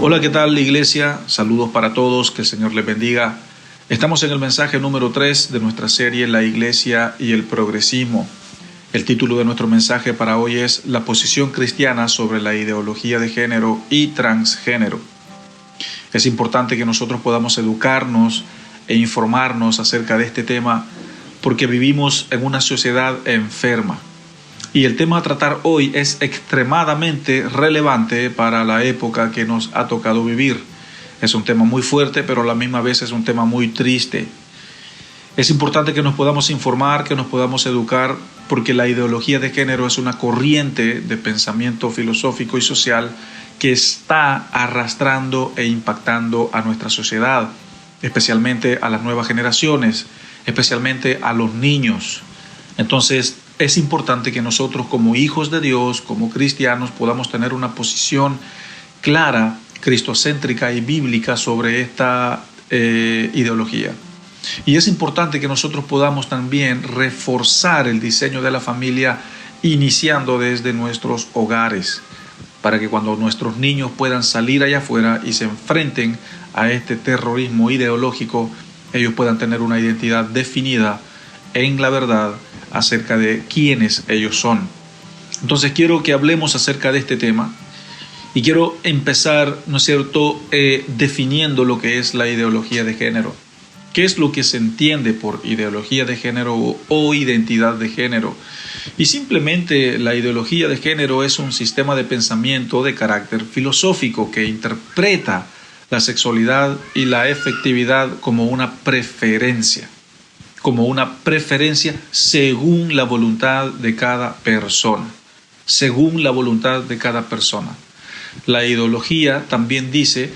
Hola, ¿qué tal, iglesia? Saludos para todos, que el Señor les bendiga. Estamos en el mensaje número 3 de nuestra serie La Iglesia y el Progresismo. El título de nuestro mensaje para hoy es La posición cristiana sobre la ideología de género y transgénero. Es importante que nosotros podamos educarnos e informarnos acerca de este tema porque vivimos en una sociedad enferma. Y el tema a tratar hoy es extremadamente relevante para la época que nos ha tocado vivir. Es un tema muy fuerte, pero a la misma vez es un tema muy triste. Es importante que nos podamos informar, que nos podamos educar, porque la ideología de género es una corriente de pensamiento filosófico y social que está arrastrando e impactando a nuestra sociedad, especialmente a las nuevas generaciones, especialmente a los niños. Entonces, es importante que nosotros como hijos de Dios, como cristianos, podamos tener una posición clara, cristocéntrica y bíblica sobre esta ideología. Y es importante que nosotros podamos también reforzar el diseño de la familia iniciando desde nuestros hogares, para que cuando nuestros niños puedan salir allá afuera y se enfrenten a este terrorismo ideológico, ellos puedan tener una identidad definida en la verdad acerca de quiénes ellos son. Entonces quiero que hablemos acerca de este tema y quiero empezar, ¿no es cierto?, definiendo lo que es la ideología de género. ¿Qué es lo que se entiende por ideología de género o identidad de género? Y simplemente la ideología de género es un sistema de pensamiento de carácter filosófico que interpreta la sexualidad y la afectividad como una preferencia según la voluntad de cada persona, La ideología también dice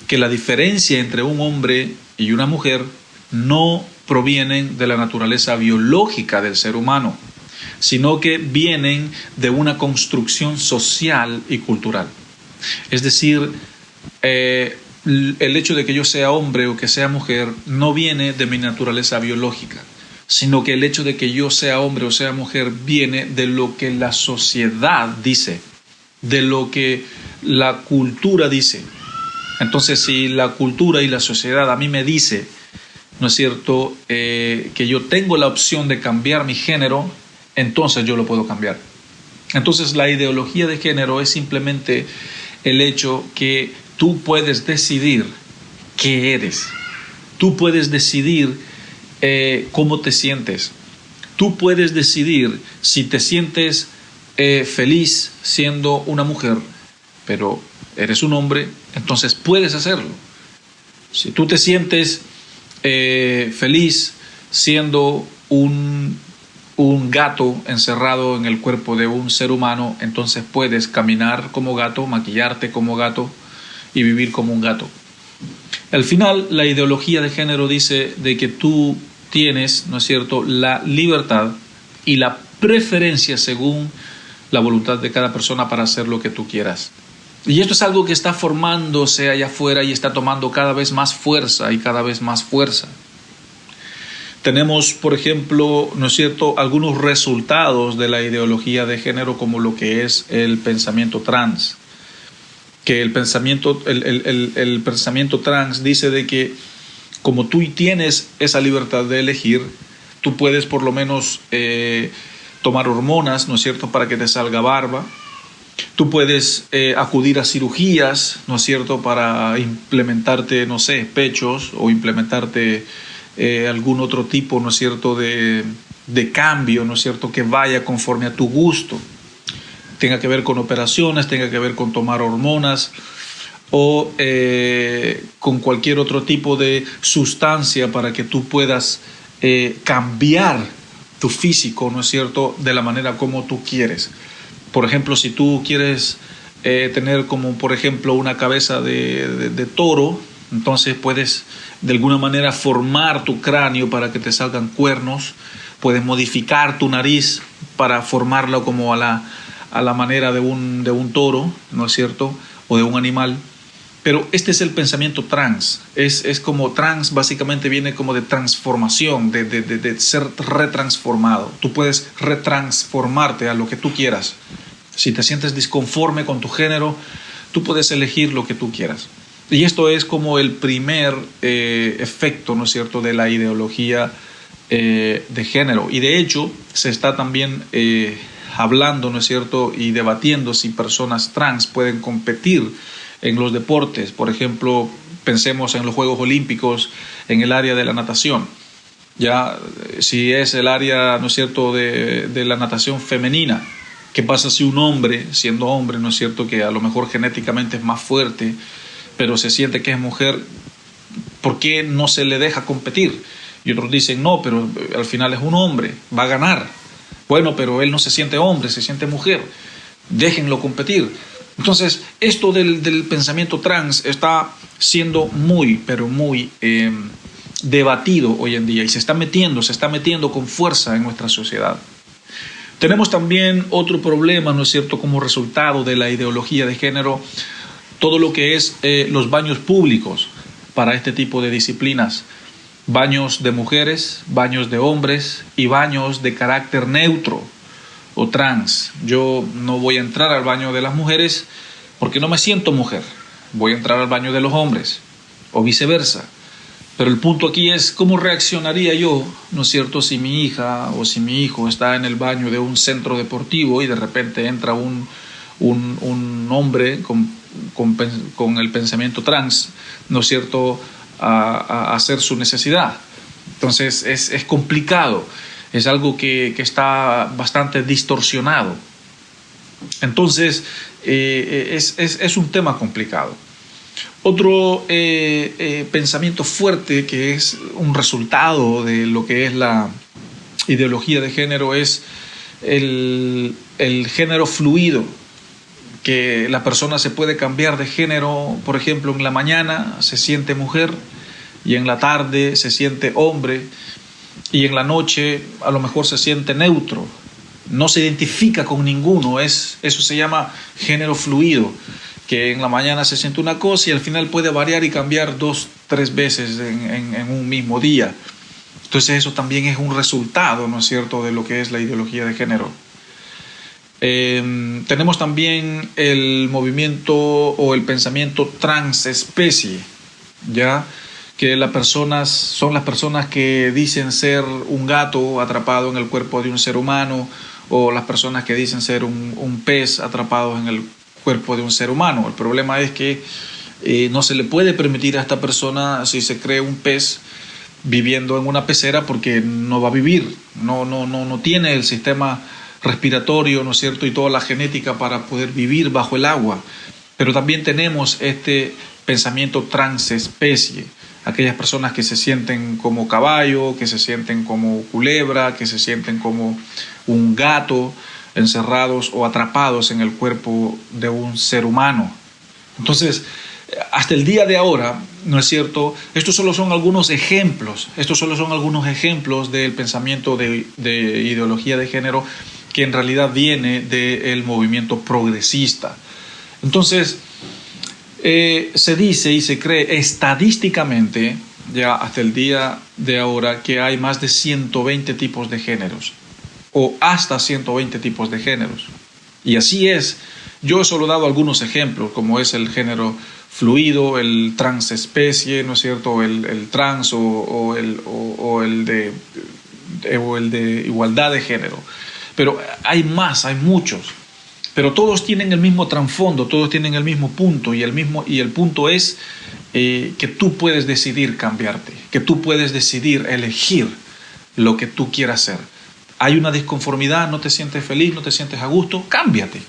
que la diferencia entre un hombre y una mujer no provienen de la naturaleza biológica del ser humano, sino que vienen de una construcción social y cultural. Es decir, el hecho de que yo sea hombre o que sea mujer no viene de mi naturaleza biológica, sino que el hecho de que yo sea hombre o sea mujer viene de lo que la sociedad dice, de lo que la cultura dice. Entonces, si la cultura y la sociedad a mí me dice, ¿no es cierto?, que yo tengo la opción de cambiar mi género, entonces yo lo puedo cambiar. Entonces, la ideología de género es simplemente el hecho que tú puedes decidir qué eres. Tú puedes decidir cómo te sientes. Tú puedes decidir si te sientes feliz siendo una mujer, pero eres un hombre, entonces puedes hacerlo. Si tú te sientes feliz siendo un gato encerrado en el cuerpo de un ser humano, entonces puedes caminar como gato, maquillarte como gato y vivir como un gato. Al final, la ideología de género dice de que tú tienes, ¿no es cierto?, la libertad y la preferencia según la voluntad de cada persona para hacer lo que tú quieras. Y esto es algo que está formándose allá afuera y está tomando cada vez más fuerza y cada vez más fuerza. Tenemos, por ejemplo, ¿no es cierto?, algunos resultados de la ideología de género como lo que es el pensamiento trans. Que el pensamiento trans dice de que como tú tienes esa libertad de elegir, tú puedes por lo menos tomar hormonas, ¿no es cierto?, para que te salga barba. Tú puedes acudir a cirugías, ¿no es cierto?, para implementarte, no sé, pechos o implementarte algún otro tipo, ¿no es cierto?, de cambio, ¿no es cierto?, que vaya conforme a tu gusto. Tenga que ver con operaciones, tenga que ver con tomar hormonas o con cualquier otro tipo de sustancia para que tú puedas cambiar tu físico, ¿no es cierto?, de la manera como tú quieres. Por ejemplo, si tú quieres tener como, por ejemplo, una cabeza de toro, entonces puedes de alguna manera formar tu cráneo para que te salgan cuernos, puedes modificar tu nariz para formarla como a la manera de un toro, ¿no es cierto?, o de un animal. Pero este es el pensamiento trans. Es como trans, básicamente viene como de transformación, de ser retransformado. Tú puedes retransformarte a lo que tú quieras. Si te sientes disconforme con tu género, tú puedes elegir lo que tú quieras. Y esto es como el primer efecto, ¿no es cierto?, de la ideología de género. Y de hecho se está también hablando, ¿no es cierto?, y debatiendo si personas trans pueden competir en los deportes. Por ejemplo, pensemos en los Juegos Olímpicos, en el área de la natación. Ya, si es el área, ¿no es cierto?, de la natación femenina, ¿qué pasa si un hombre, siendo hombre, ¿no es cierto?, que a lo mejor genéticamente es más fuerte, pero se siente que es mujer, ¿por qué no se le deja competir? Y otros dicen, no, pero al final es un hombre, va a ganar. Bueno, pero él no se siente hombre, se siente mujer, déjenlo competir. Entonces, esto del pensamiento trans está siendo muy, pero muy debatido hoy en día y se está metiendo con fuerza en nuestra sociedad. Tenemos también otro problema, ¿no es cierto?, como resultado de la ideología de género, todo lo que es los baños públicos para este tipo de disciplinas. Baños de mujeres, baños de hombres y baños de carácter neutro o trans. Yo no voy a entrar al baño de las mujeres porque no me siento mujer. Voy a entrar al baño de los hombres o viceversa. Pero el punto aquí es cómo reaccionaría yo, ¿no es cierto?, si mi hija o si mi hijo está en el baño de un centro deportivo y de repente entra un hombre con el pensamiento trans, ¿no es cierto?, a hacer su necesidad. Entonces es complicado, es algo que está bastante distorsionado. Entonces es un tema complicado. Otro pensamiento fuerte que es un resultado de lo que es la ideología de género es el género fluido, que la persona se puede cambiar de género. Por ejemplo, en la mañana se siente mujer y en la tarde se siente hombre y en la noche a lo mejor se siente neutro, no se identifica con ninguno. Eso se llama género fluido, que en la mañana se siente una cosa y al final puede variar y cambiar 2-3 veces en un mismo día. Entonces eso también es un resultado, ¿no es cierto?, de lo que es la ideología de género. Tenemos también el movimiento o el pensamiento transespecie, ya que son las personas que dicen ser un gato atrapado en el cuerpo de un ser humano, o las personas que dicen ser un pez atrapado en el cuerpo de un ser humano. El problema es que no se le puede permitir a esta persona, si se cree un pez viviendo en una pecera, porque no va a vivir, no tiene el sistema respiratorio, ¿no es cierto?, y toda la genética para poder vivir bajo el agua. Pero también tenemos este pensamiento transespecie, aquellas personas que se sienten como caballo, que se sienten como culebra, que se sienten como un gato, encerrados o atrapados en el cuerpo de un ser humano. Entonces, hasta el día de ahora, ¿no es cierto?, estos solo son algunos ejemplos del pensamiento de ideología de género, que en realidad viene del movimiento progresista. Entonces, se dice y se cree estadísticamente, ya hasta el día de ahora, que hay más de 120 tipos de géneros, o hasta 120 tipos de géneros. Y así es. Yo solo he dado algunos ejemplos, como es el género fluido, el transespecie, ¿no es cierto?, el trans o el de igualdad de género. Pero hay más, hay muchos. Pero todos tienen el mismo trasfondo, todos tienen el mismo punto, y el punto es que tú puedes decidir cambiarte, que tú puedes decidir elegir lo que tú quieras hacer. Hay una disconformidad, no te sientes feliz, no te sientes a gusto, cámbiate,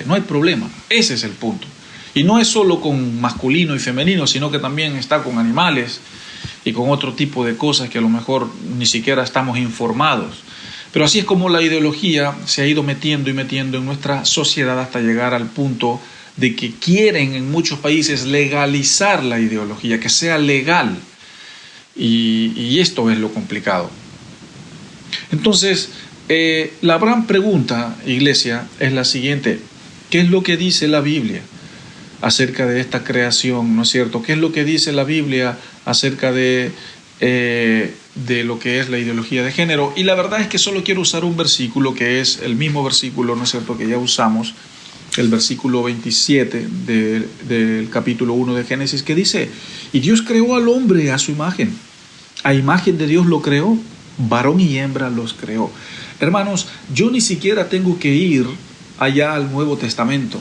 no hay problema. Ese es el punto. Y no es solo con masculino y femenino, sino que también está con animales y con otro tipo de cosas que a lo mejor ni siquiera estamos informados. Pero así es como la ideología se ha ido metiendo en nuestra sociedad hasta llegar al punto de que quieren en muchos países legalizar la ideología, que sea legal. Y esto es lo complicado. Entonces, la gran pregunta, iglesia, es la siguiente: ¿qué es lo que dice la Biblia acerca de esta creación, no es cierto? ¿Qué es lo que dice la Biblia acerca de lo que es la ideología de género? Y la verdad es que solo quiero usar un versículo, que es el mismo versículo, ¿no es cierto?, que ya usamos el versículo 27 del capítulo 1 de Génesis, que dice: y Dios creó al hombre a su imagen. A imagen de Dios lo creó, varón y hembra los creó. Hermanos, yo ni siquiera tengo que ir allá al Nuevo Testamento.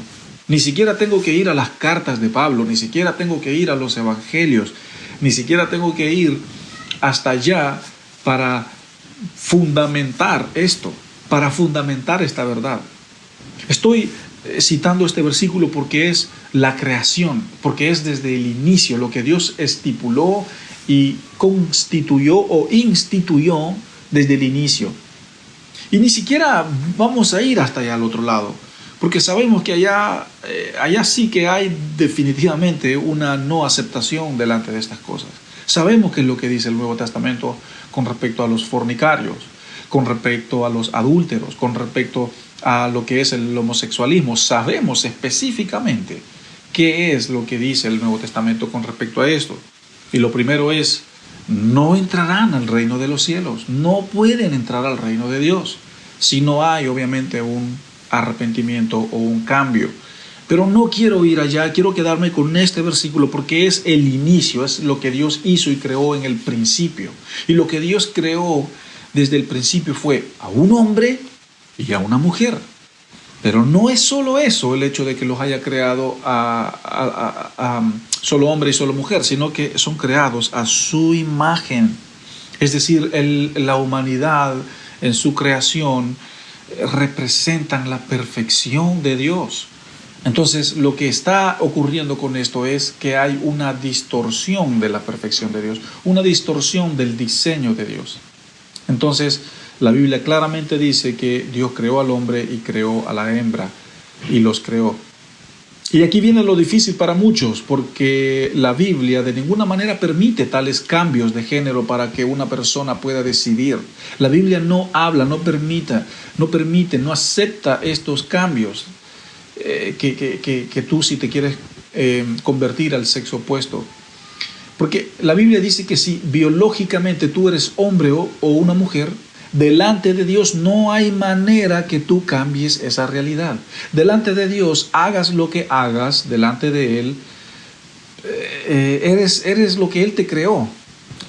Ni siquiera tengo que ir a las cartas de Pablo, ni siquiera tengo que ir a los evangelios, ni siquiera tengo que ir hasta allá para fundamentar esto, para fundamentar esta verdad. Estoy citando este versículo porque es la creación, porque es desde el inicio lo que Dios estipuló y constituyó o instituyó desde el inicio. Y ni siquiera vamos a ir hasta allá al otro lado, porque sabemos que allá sí que hay definitivamente una no aceptación delante de estas cosas. Sabemos qué es lo que dice el Nuevo Testamento con respecto a los fornicarios, con respecto a los adúlteros, con respecto a lo que es el homosexualismo. Sabemos específicamente qué es lo que dice el Nuevo Testamento con respecto a esto. Y lo primero es: no entrarán al reino de los cielos, no pueden entrar al reino de Dios si no hay obviamente un arrepentimiento o un cambio. Pero no quiero ir allá, quiero quedarme con este versículo porque es el inicio, es lo que Dios hizo y creó en el principio. Y lo que Dios creó desde el principio fue a un hombre y a una mujer. Pero no es solo eso, el hecho de que los haya creado a solo hombre y solo mujer, sino que son creados a su imagen. Es decir, la humanidad en su creación representan la perfección de Dios. Entonces, lo que está ocurriendo con esto es que hay una distorsión de la perfección de Dios, una distorsión del diseño de Dios. Entonces, la Biblia claramente dice que Dios creó al hombre y creó a la hembra y los creó. Y aquí viene lo difícil para muchos, porque la Biblia de ninguna manera permite tales cambios de género para que una persona pueda decidir. La Biblia no habla, no permite, no acepta estos cambios que tú, si te quieres convertir al sexo opuesto. Porque la Biblia dice que si biológicamente tú eres hombre o una mujer, delante de Dios no hay manera que tú cambies esa realidad. Delante de Dios, hagas lo que hagas, delante de Él, eres lo que Él te creó.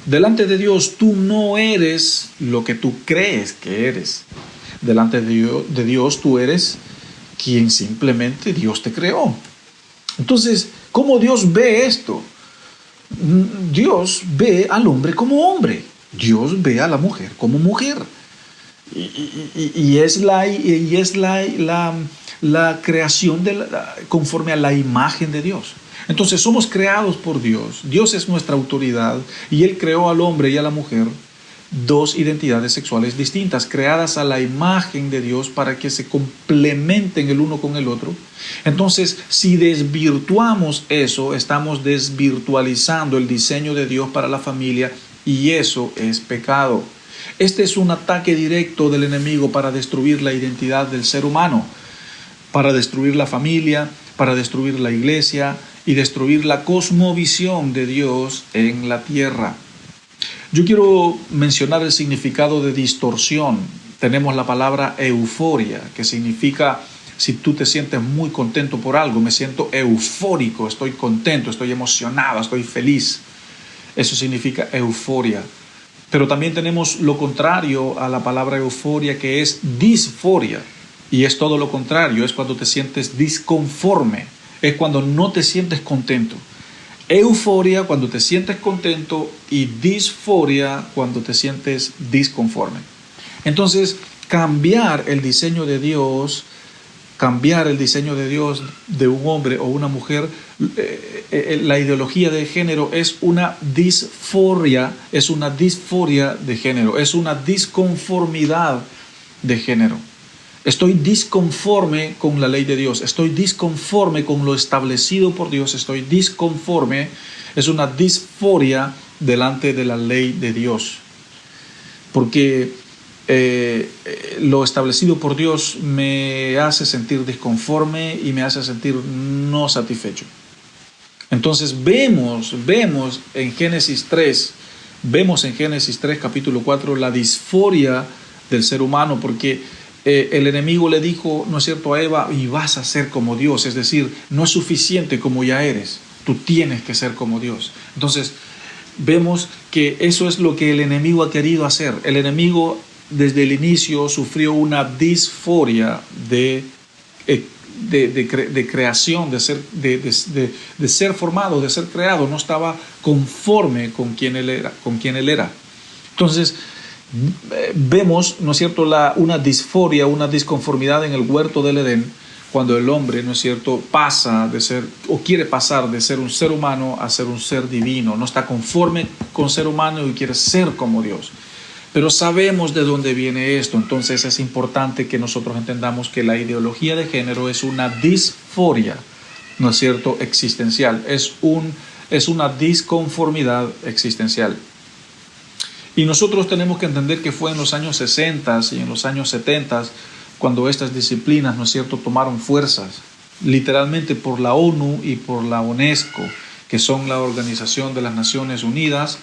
Delante de Dios, tú no eres lo que tú crees que eres. Delante de Dios, tú eres quien simplemente Dios te creó. Entonces, ¿cómo Dios ve esto? Dios ve al hombre como hombre. Dios ve a la mujer como mujer. Y es la creación conforme a la imagen de Dios. Entonces somos creados por Dios. Dios es nuestra autoridad y Él creó al hombre y a la mujer dos identidades sexuales distintas, creadas a la imagen de Dios para que se complementen el uno con el otro. Entonces, si desvirtuamos eso, estamos desvirtualizando el diseño de Dios para la familia, y eso es pecado. Este es un ataque directo del enemigo para destruir la identidad del ser humano, para destruir la familia, para destruir la iglesia y destruir la cosmovisión de Dios en la tierra. Yo quiero mencionar el significado de distorsión. Tenemos la palabra euforia, que significa, si tú te sientes muy contento por algo, me siento eufórico, estoy contento, estoy emocionado, estoy feliz. Eso significa euforia. Pero también tenemos lo contrario a la palabra euforia, que es disforia. Y es todo lo contrario, es cuando te sientes disconforme, es cuando no te sientes contento. Euforia cuando te sientes contento y disforia cuando te sientes disconforme. Entonces, cambiar el diseño de Dios de un hombre o una mujer, la ideología de género es una disforia de género, es una disconformidad de género. Estoy disconforme con la ley de Dios, estoy disconforme con lo establecido por Dios, estoy disconforme, es una disforia delante de la ley de Dios. Porque lo establecido por Dios me hace sentir disconforme y me hace sentir no satisfecho. Entonces vemos en Génesis 3 capítulo 4, la disforia del ser humano, porque el enemigo le dijo, ¿no es cierto?, a Eva, y vas a ser como Dios, es decir, no es suficiente como ya eres, tú tienes que ser como Dios. Entonces, vemos que eso es lo que el enemigo ha querido hacer. El enemigo desde el inicio sufrió una disforia de creación, de ser formado, de ser creado. No estaba conforme con quien él era. Entonces, vemos, ¿no es cierto?, una disforia, una disconformidad en el huerto del Edén, cuando el hombre, ¿no es cierto?, pasa de ser, o quiere pasar de ser un ser humano a ser un ser divino. No está conforme con ser humano y quiere ser como Dios. Pero sabemos de dónde viene esto. Entonces es importante que nosotros entendamos que la ideología de género es una disforia, ¿no es cierto?, existencial. Es una disconformidad existencial. Y nosotros tenemos que entender que fue en los años 60 y en los años 70 cuando estas disciplinas, ¿no es cierto?, tomaron fuerzas, literalmente por la ONU y por la UNESCO, que son la Organización de las Naciones Unidas,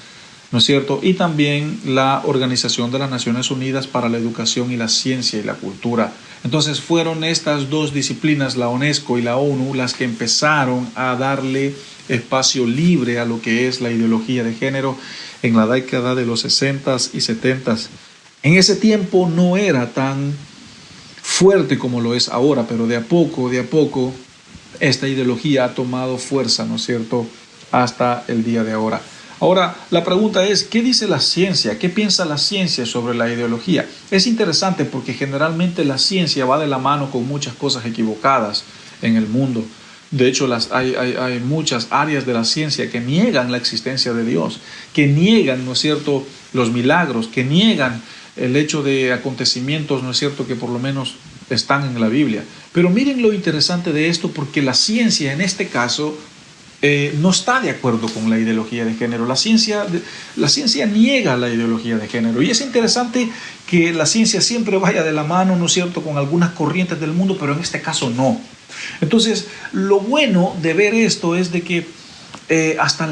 ¿no es cierto?, y también la Organización de las Naciones Unidas para la Educación y la Ciencia y la Cultura. Entonces fueron estas dos disciplinas, la UNESCO y la ONU, las que empezaron a darle espacio libre a lo que es la ideología de género en la década de los 60s y 70s. En ese tiempo no era tan fuerte como lo es ahora, pero de a poco, esta ideología ha tomado fuerza, ¿no es cierto?, hasta el día de ahora. Ahora, la pregunta es, ¿qué dice la ciencia? ¿Qué piensa la ciencia sobre la ideología? Es interesante porque generalmente la ciencia va de la mano con muchas cosas equivocadas en el mundo. De hecho, hay muchas áreas de la ciencia que niegan la existencia de Dios, que niegan, ¿no es cierto?, los milagros, que niegan el hecho de acontecimientos, ¿no es cierto?, que por lo menos están en la Biblia. Pero miren lo interesante de esto, porque la ciencia en este caso no está de acuerdo con la ideología de género. La ciencia niega la ideología de género. Y es interesante que la ciencia siempre vaya de la mano, ¿no es cierto?, con algunas corrientes del mundo, pero en este caso no. Entonces, lo bueno de ver esto es de que hasta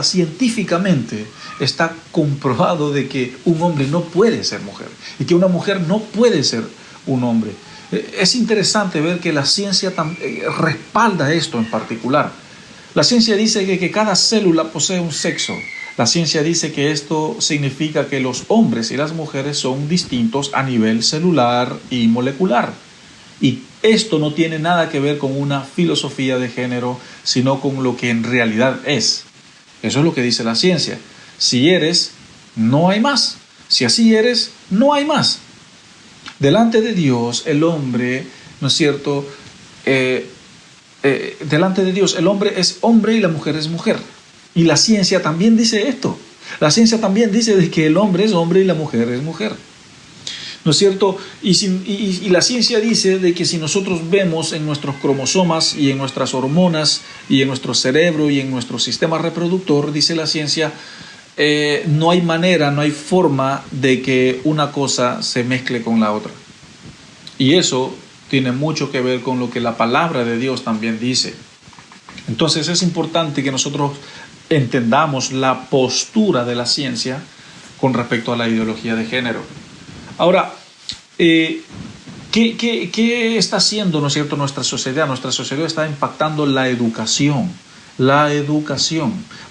científicamente está comprobado de que un hombre no puede ser mujer y que una mujer no puede ser un hombre. Es interesante ver que la ciencia respalda esto en particular. La ciencia dice que cada célula posee un sexo. La ciencia dice que esto significa que los hombres y las mujeres son distintos a nivel celular y molecular. Y esto no tiene nada que ver con una filosofía de género, sino con lo que en realidad es. Eso es lo que dice la ciencia. Si eres, no hay más. Si así eres, no hay más. Delante de Dios, el hombre, ¿no es cierto?, delante de Dios, el hombre es hombre y la mujer es mujer. Y la ciencia también dice esto. La ciencia también dice de que el hombre es hombre y la mujer es mujer. ¿No es cierto? Y la ciencia dice de que si nosotros vemos en nuestros cromosomas y en nuestras hormonas y en nuestro cerebro y en nuestro sistema reproductor, dice la ciencia, no hay manera, no hay forma de que una cosa se mezcle con la otra. Y eso tiene mucho que ver con lo que la palabra de Dios también dice. Entonces es importante que nosotros entendamos la postura de la ciencia con respecto a la ideología de género. Ahora, ¿qué está haciendo, ¿no es cierto?, nuestra sociedad? Nuestra sociedad está impactando la educación,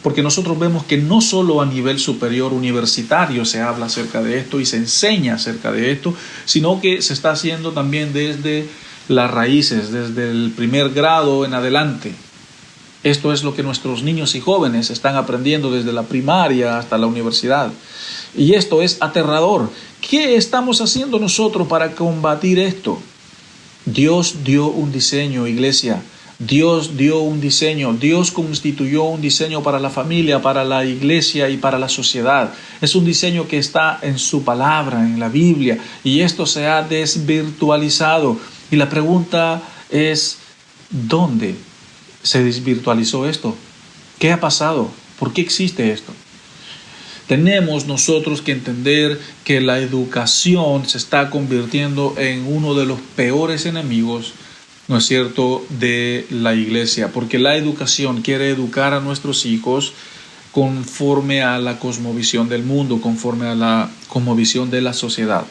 porque nosotros vemos que no solo a nivel superior universitario se habla acerca de esto y se enseña acerca de esto, sino que se está haciendo también desde las raíces, desde el primer grado en adelante. Esto es lo que nuestros niños y jóvenes están aprendiendo desde la primaria hasta la universidad. Y esto es aterrador. ¿Qué estamos haciendo nosotros para combatir esto? Dios dio un diseño, iglesia. Dios dio un diseño. Dios constituyó un diseño para la familia, para la iglesia y para la sociedad. Es un diseño que está en su palabra, en la Biblia. Y esto se ha desvirtualizado. Y la pregunta es, ¿dónde se desvirtualizó esto? ¿Qué ha pasado? ¿Por qué existe esto? Tenemos nosotros que entender que la educación se está convirtiendo en uno de los peores enemigos, ¿no es cierto?, de la iglesia, porque la educación quiere educar a nuestros hijos conforme a la cosmovisión del mundo, conforme a la cosmovisión de la sociedad.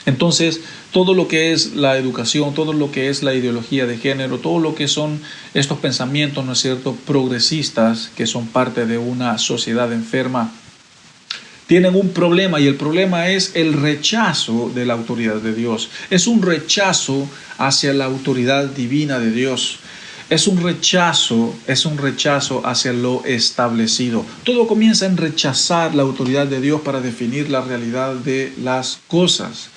Entonces, todo lo que es la educación, todo lo que es la ideología de género, todo lo que son estos pensamientos, ¿no es cierto?, progresistas, que son parte de una sociedad enferma, tienen un problema, y el problema es el rechazo de la autoridad de Dios. Es un rechazo hacia la autoridad divina de Dios. Es un rechazo hacia lo establecido. Todo comienza en rechazar la autoridad de Dios para definir la realidad de las cosas.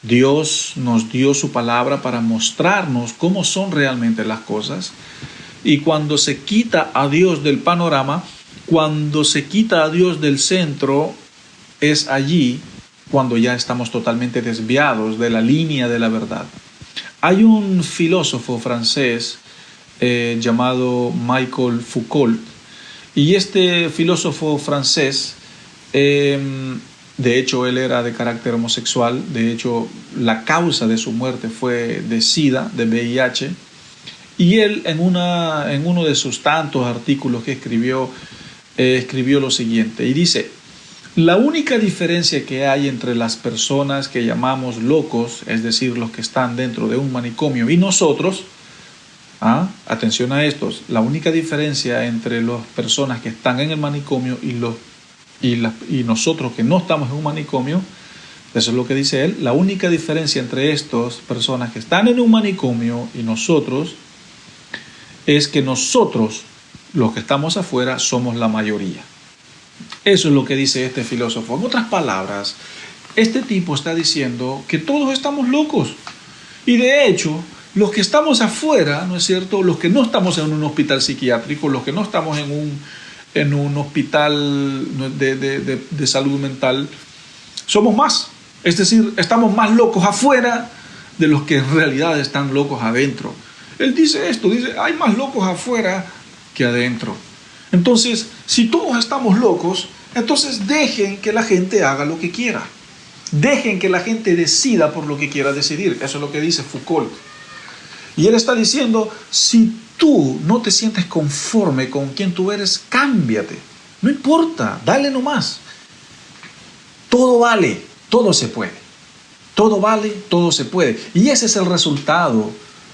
Dios nos dio su palabra para mostrarnos cómo son realmente las cosas. Y cuando se quita a Dios del panorama, cuando se quita a Dios del centro, es allí cuando ya estamos totalmente desviados de la línea de la verdad. Hay un filósofo francés llamado Michel Foucault, y este filósofo francés, de hecho él era de carácter homosexual, de hecho la causa de su muerte fue de SIDA, de VIH, y él en uno de sus tantos artículos que escribió lo siguiente, y dice: la única diferencia que hay entre las personas que llamamos locos, es decir, los que están dentro de un manicomio, y nosotros, atención a estos, la única diferencia entre las personas que están en el manicomio y nosotros que no estamos en un manicomio, eso es lo que dice él, la única diferencia entre estas personas que están en un manicomio y nosotros es que nosotros, los que estamos afuera, somos la mayoría. Eso es lo que dice este filósofo. En otras palabras, este tipo está diciendo que todos estamos locos. Y de hecho, los que estamos afuera, ¿no es cierto?, los que no estamos en un hospital psiquiátrico, los que no estamos en un hospital de salud mental, somos más. Es decir, estamos más locos afuera de los que en realidad están locos adentro. Él dice esto, dice, hay más locos afuera que adentro. Entonces, si todos estamos locos, entonces dejen que la gente haga lo que quiera. Dejen que la gente decida por lo que quiera decidir. Eso es lo que dice Foucault. Y él está diciendo, si tú no te sientes conforme con quien tú eres, cámbiate. No importa, dale nomás. Todo vale, todo se puede. Todo vale, todo se puede. Y ese es el resultado,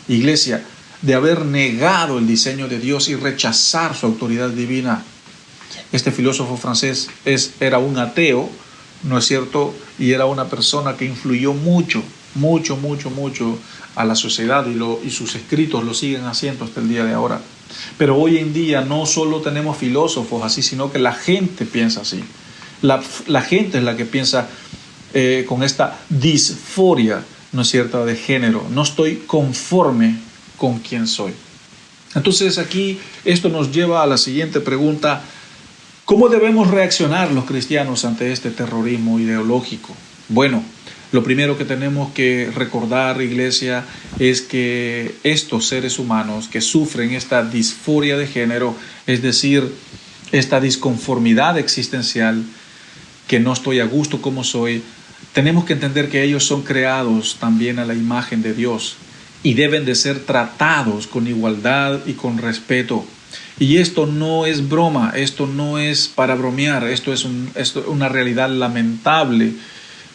iglesia, de haber negado el diseño de Dios y rechazar su autoridad divina. Este filósofo francés era un ateo, ¿no es cierto? Y era una persona que influyó mucho a la sociedad, y sus escritos lo siguen haciendo hasta el día de ahora. Pero hoy en día no solo tenemos filósofos así, sino que la gente piensa así. La gente es la que piensa con esta disforia, ¿no es cierto?, de género. No estoy conforme con quien soy. Entonces aquí esto nos lleva a la siguiente pregunta: ¿cómo debemos reaccionar los cristianos ante este terrorismo ideológico? Bueno, lo primero que tenemos que recordar, iglesia, es que estos seres humanos que sufren esta disforia de género, es decir, esta disconformidad existencial, que no estoy a gusto como soy, tenemos que entender que ellos son creados también a la imagen de Dios y deben de ser tratados con igualdad y con respeto. Y esto no es broma, esto no es para bromear, esto es una realidad lamentable,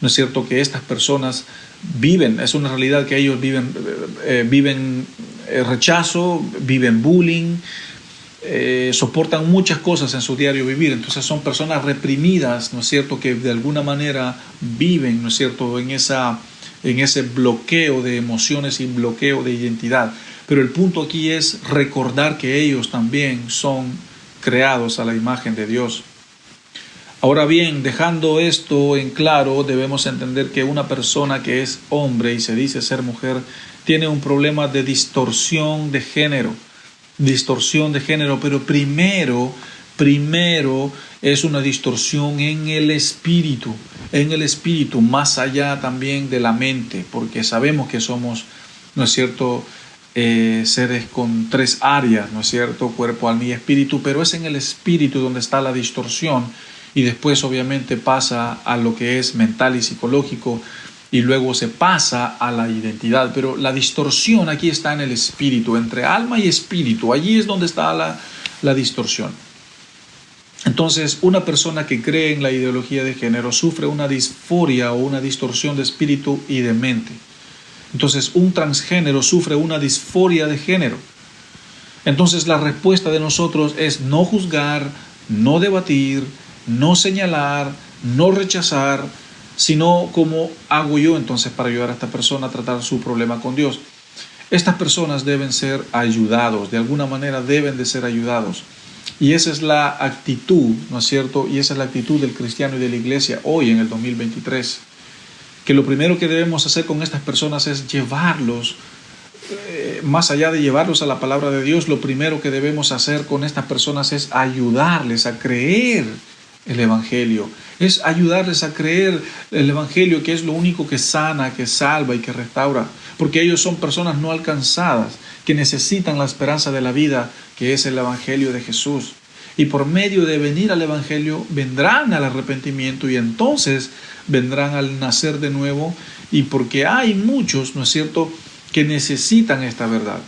¿no es cierto?, que estas personas viven. Es una realidad que ellos viven rechazo, viven bullying, soportan muchas cosas en su diario vivir. Entonces son personas reprimidas, ¿no es cierto?, que de alguna manera viven, ¿no es cierto?, en ese bloqueo de emociones y bloqueo de identidad. Pero el punto aquí es recordar que ellos también son creados a la imagen de Dios. Ahora bien, dejando esto en claro, debemos entender que una persona que es hombre y se dice ser mujer tiene un problema de distorsión de género, pero primero es una distorsión en el espíritu, más allá también de la mente, porque sabemos que somos, ¿no es cierto?, seres con 3 áreas, ¿no es cierto?, cuerpo, alma y espíritu, pero es en el espíritu donde está la distorsión, y después obviamente pasa a lo que es mental y psicológico, y luego se pasa a la identidad. Pero la distorsión aquí está en el espíritu, entre alma y espíritu. Allí es donde está la distorsión. Entonces, una persona que cree en la ideología de género sufre una disforia o una distorsión de espíritu y de mente. Entonces, un transgénero sufre una disforia de género. Entonces, la respuesta de nosotros es no juzgar, no debatir, no señalar, no rechazar, sino como hago yo entonces para ayudar a esta persona a tratar su problema con Dios. Estas personas deben ser ayudados, de alguna manera deben de ser ayudados. Y esa es la actitud, ¿no es cierto? Y esa es la actitud del cristiano y de la iglesia hoy en el 2023. Que lo primero que debemos hacer con estas personas es llevarlos, más allá de llevarlos a la palabra de Dios, lo primero que debemos hacer con estas personas es ayudarles a creer el Evangelio. Es ayudarles a creer el Evangelio, que es lo único que sana, que salva y que restaura. Porque ellos son personas no alcanzadas, que necesitan la esperanza de la vida, que es el Evangelio de Jesús. Y por medio de venir al Evangelio, vendrán al arrepentimiento y entonces vendrán al nacer de nuevo. Y porque hay muchos, ¿no es cierto?, que necesitan esta verdad.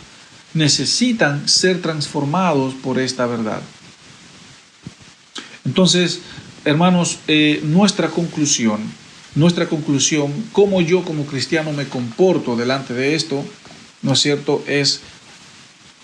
Necesitan ser transformados por esta verdad. Entonces, hermanos, nuestra conclusión, cómo yo como cristiano me comporto delante de esto, ¿no es cierto?, es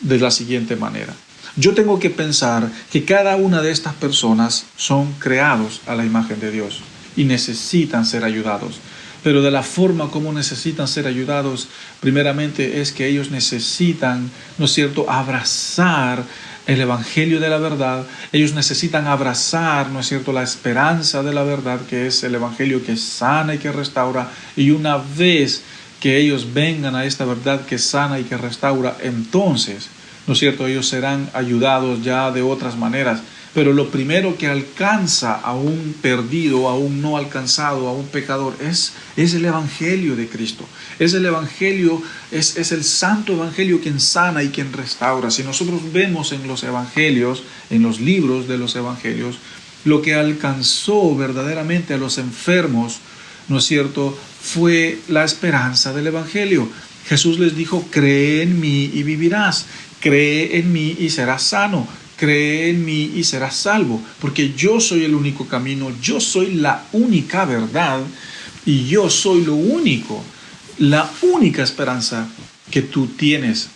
de la siguiente manera. Yo tengo que pensar que cada una de estas personas son creados a la imagen de Dios y necesitan ser ayudados. Pero de la forma como necesitan ser ayudados, primeramente es que ellos necesitan, ¿no es cierto?, abrazar el Evangelio de la verdad. Ellos necesitan abrazar, ¿no es cierto?, la esperanza de la verdad, que es el Evangelio que sana y que restaura. Y una vez que ellos vengan a esta verdad que sana y que restaura, entonces, ¿no es cierto?, ellos serán ayudados ya de otras maneras. Pero lo primero que alcanza a un perdido, a un no alcanzado, a un pecador, es el Evangelio de Cristo. Es el Evangelio, es el santo Evangelio quien sana y quien restaura. Si nosotros vemos en los Evangelios, en los libros de los Evangelios, lo que alcanzó verdaderamente a los enfermos, ¿no es cierto?, fue la esperanza del Evangelio. Jesús les dijo, cree en mí y vivirás. Cree en mí y serás sano. Cree en mí y serás salvo, porque yo soy el único camino, yo soy la única verdad y yo soy la única esperanza que tú tienes.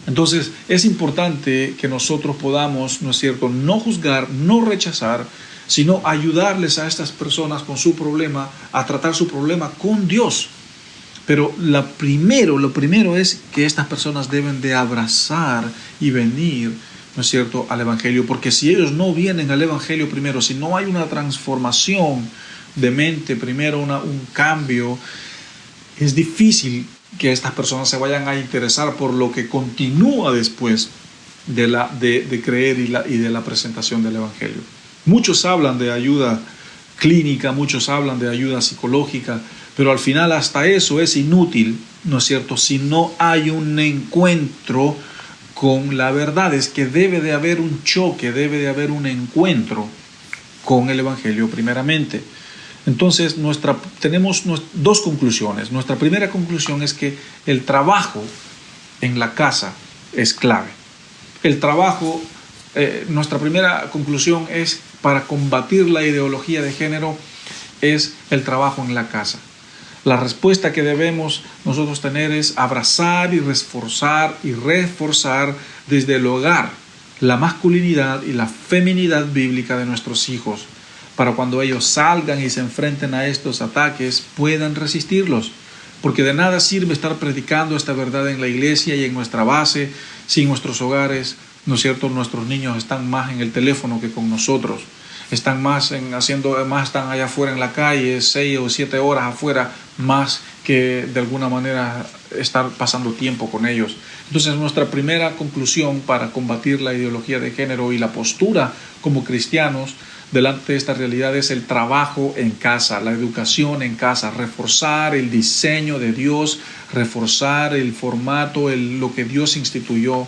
Entonces es importante que nosotros podamos, ¿no es cierto?, no juzgar, no rechazar, sino ayudarles a estas personas con su problema, a tratar su problema con Dios. Pero lo primero es que estas personas deben de abrazar y venir, ¿no es cierto?, al Evangelio, porque si ellos no vienen al Evangelio primero, si no hay una transformación de mente, primero un cambio, es difícil que estas personas se vayan a interesar por lo que continúa después de creer y de la presentación del Evangelio. Muchos hablan de ayuda clínica, muchos hablan de ayuda psicológica, pero al final hasta eso es inútil, ¿no es cierto?, si no hay un encuentro con la verdad. Es que debe de haber un choque, debe de haber un encuentro con el Evangelio primeramente. Entonces tenemos dos conclusiones. Nuestra primera conclusión es que el trabajo en la casa es clave. El trabajo, nuestra primera conclusión es para combatir la ideología de género es el trabajo en la casa. La respuesta que debemos nosotros tener es abrazar y reforzar desde el hogar la masculinidad y la feminidad bíblica de nuestros hijos, para cuando ellos salgan y se enfrenten a estos ataques puedan resistirlos. Porque de nada sirve estar predicando esta verdad en la iglesia y en nuestra base si en nuestros hogares, ¿no es cierto?, nuestros niños están más en el teléfono que con nosotros. Están están allá afuera en la calle, 6 o 7 horas afuera, más que de alguna manera estar pasando tiempo con ellos. Entonces nuestra primera conclusión para combatir la ideología de género y la postura como cristianos delante de esta realidad es el trabajo en casa, la educación en casa, reforzar el diseño de Dios, reforzar el formato, lo que Dios instituyó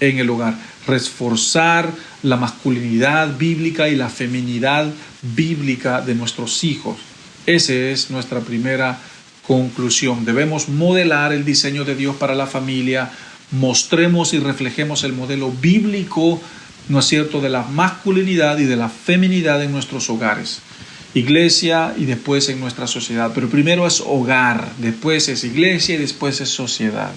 en el hogar, reforzar la masculinidad bíblica y la feminidad bíblica de nuestros hijos. Esa es nuestra primera conclusión. Debemos modelar el diseño de Dios para la familia, mostremos y reflejemos el modelo bíblico, ¿no es cierto?, de la masculinidad y de la feminidad en nuestros hogares. Iglesia y después en nuestra sociedad. Pero primero es hogar, después es iglesia y después es sociedad.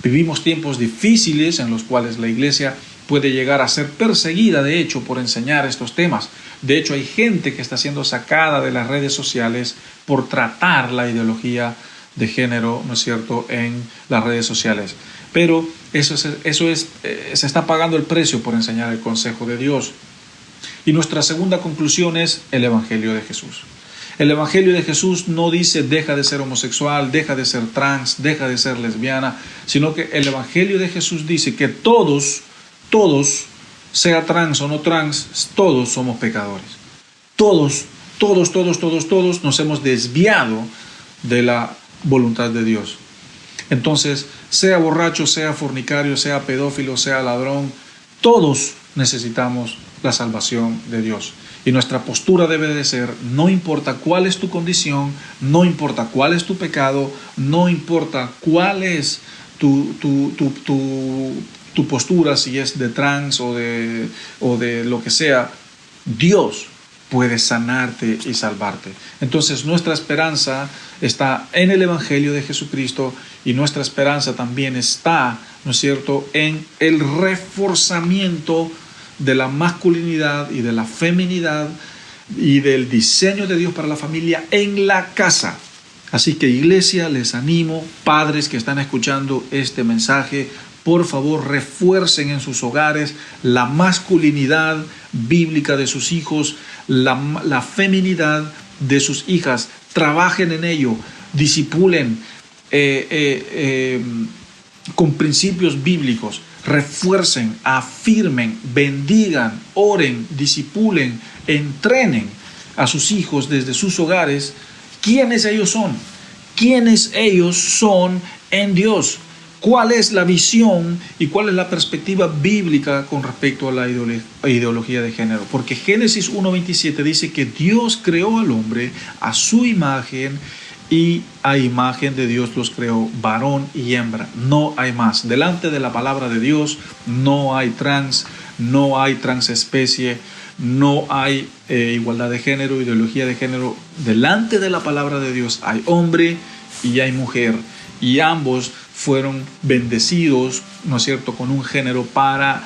Vivimos tiempos difíciles en los cuales la iglesia puede llegar a ser perseguida, de hecho, por enseñar estos temas. De hecho, hay gente que está siendo sacada de las redes sociales por tratar la ideología de género, ¿no es cierto?, en las redes sociales. Pero se está pagando el precio por enseñar el consejo de Dios. Y nuestra segunda conclusión es el Evangelio de Jesús. El Evangelio de Jesús no dice deja de ser homosexual, deja de ser trans, deja de ser lesbiana, sino que el Evangelio de Jesús dice que todos, sea trans o no trans, todos somos pecadores. Todos nos hemos desviado de la voluntad de Dios. Entonces, sea borracho, sea fornicario, sea pedófilo, sea ladrón, todos necesitamos la salvación de Dios. Y nuestra postura debe de ser, no importa cuál es tu condición, no importa cuál es tu pecado, no importa cuál es tu postura, si es de trans o de lo que sea, Dios puede sanarte y salvarte. Entonces nuestra esperanza está en el Evangelio de Jesucristo y nuestra esperanza también está, ¿no es cierto?, en el reforzamiento de la masculinidad y de la feminidad y del diseño de Dios para la familia en la casa. Así que, iglesia, les animo, padres que están escuchando este mensaje, por favor, refuercen en sus hogares la masculinidad bíblica de sus hijos, la feminidad de sus hijas. Trabajen en ello, discipulen con principios bíblicos. Refuercen, afirmen, bendigan, oren, discipulen, entrenen a sus hijos desde sus hogares. ¿Quiénes ellos son? ¿Quiénes ellos son en Dios? ¿Cuál es la visión y cuál es la perspectiva bíblica con respecto a la ideología de género? Porque Génesis 1:27 dice que Dios creó al hombre a su imagen y a imagen de Dios los creó, varón y hembra. No hay más. Delante de la palabra de Dios no hay trans, no hay transespecie, no hay igualdad de género, ideología de género. Delante de la palabra de Dios hay hombre y hay mujer. Y ambos fueron bendecidos, ¿no es cierto?, con un género para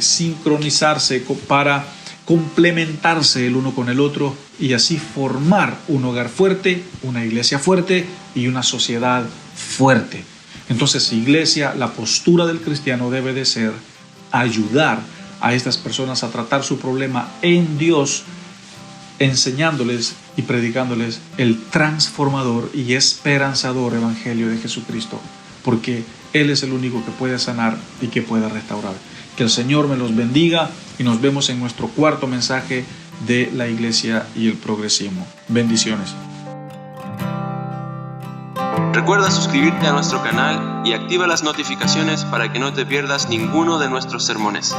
sincronizarse, para complementarse el uno con el otro y así formar un hogar fuerte, una iglesia fuerte y una sociedad fuerte. Entonces, iglesia, la postura del cristiano debe de ser ayudar a estas personas a tratar su problema en Dios, enseñándoles y predicándoles el transformador y esperanzador Evangelio de Jesucristo, porque Él es el único que puede sanar y que puede restaurar. Que el Señor me los bendiga y nos vemos en nuestro cuarto mensaje de la iglesia y el progresismo. Bendiciones. Recuerda suscribirte a nuestro canal y activa las notificaciones para que no te pierdas ninguno de nuestros sermones.